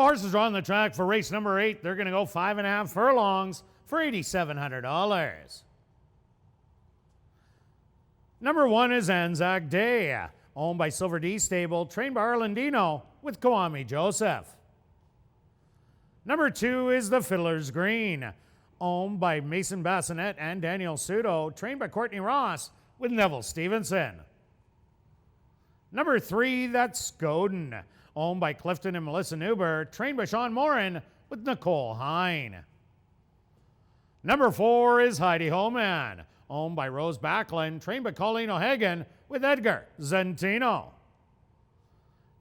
horses are on the track for race number 8. They're going to go 5.5 furlongs for $8,700. Number 1 is Anzac Day, owned by Silver D Stable, trained by Arlandino with Kwame Joseph. Number 2 is the Fiddler's Green, owned by Mason Bassinet and Daniel Sudo, trained by Courtney Ross with Neville Stevenson. Number 3, that's Scoden, owned by Clifton and Melissa Newber, trained by Sean Morin with Nicole Hine. Number 4 is Heidi Homan, owned by Rose Backlund, trained by Colleen O'Hagan with Edgar Zentino.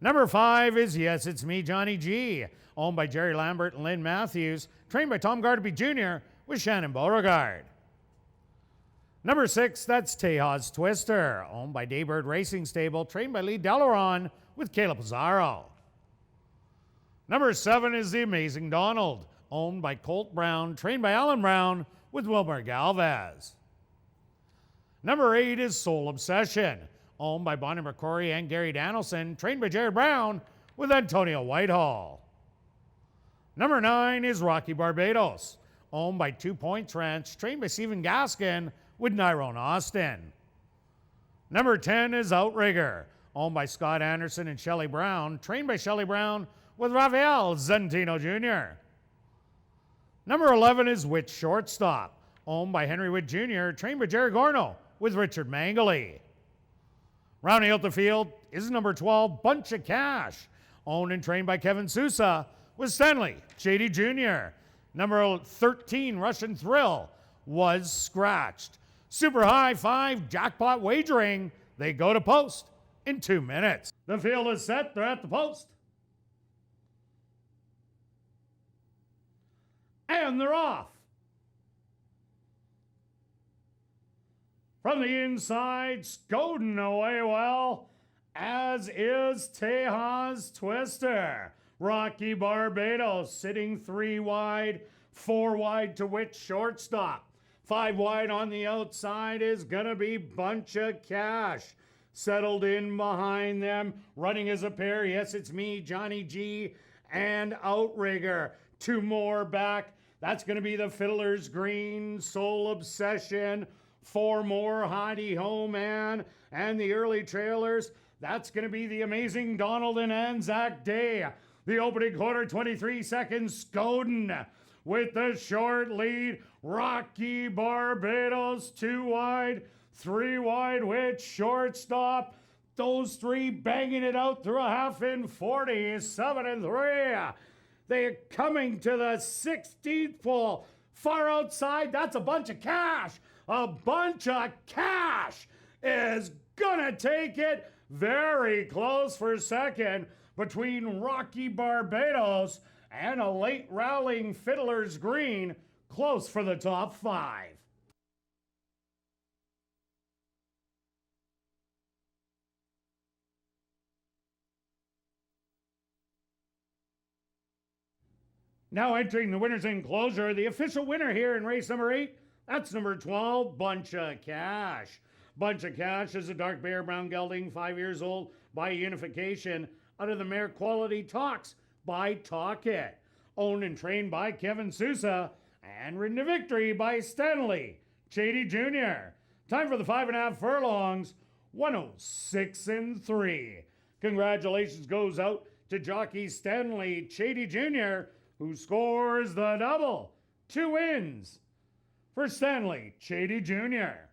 Number 5 is Yes, It's Me, Johnny G, owned by Jerry Lambert and Lynn Matthews, trained by Tom Gardaby Jr. with Shannon Beauregard. Number 6, that's Tejas Twister, owned by Daybird Racing Stable, trained by Lee Delaron with Caleb Pizarro. Number 7 is The Amazing Donald, owned by Colt Brown, trained by Alan Brown with Wilmer Galvez. Number 8 is Soul Obsession, owned by Bonnie McCrory and Gary Danielson, trained by Jared Brown with Antonio Whitehall. Number 9 is Rocky Barbados, owned by 2 Points Ranch, trained by Stephen Gaskin with Nyrone Austin. Number 10 is Outrigger, owned by Scott Anderson and Shelley Brown, trained by Shelley Brown with Rafael Zentino Jr. Number 11 is Witch Shortstop, owned by Henry Witt Jr., trained by Jerry Gorno with Richard Mangley. Rounding out the field is number 12, Bunch of Cash, owned and trained by Kevin Sousa with Stanley Chady Jr. Number 13, Russian Thrill, was scratched. Super High 5 jackpot wagering. They go to post in 2 minutes. The field is set. They're at the post. And they're off. From the inside, Scoden away well, as is Tejas Twister. Rocky Barbados sitting 3 wide, 4 wide to Witch Shortstop. 5 wide on the outside is gonna be Bunch of Cash. Settled in behind them, running as a pair. Yes, It's Me, Johnny G, and Outrigger. 2 more back. That's gonna be the Fiddler's Green, Soul Obsession. 4 more, Heidi Homan, and the early trailers. That's gonna be The Amazing Donald and Anzac Day. The opening quarter, 23 seconds, Scoden with the short lead. Rocky Barbados 2 wide, 3 wide with Shortstop. Those 3 banging it out through a half in 40, 7 and 3. They're coming to the 16th pole. Far outside, that's a Bunch of Cash. A Bunch of Cash is gonna take it very close for second between Rocky Barbados and a late rallying Fiddler's Green, close for the top 5. Now entering the winner's enclosure, the official winner here in race number 8, that's number 12, Bunch of Cash. Bunch of Cash is a dark bear brown gelding, 5 years old, by unification out of the mare Quality Talks by Talk It. Owned and trained by Kevin Sousa and ridden to victory by Stanley Chady Jr. Time for the 5.5 furlongs, 106 and 3. Congratulations goes out to jockey Stanley Chady Jr., who scores the double. 2 wins for Stanley Chady Jr.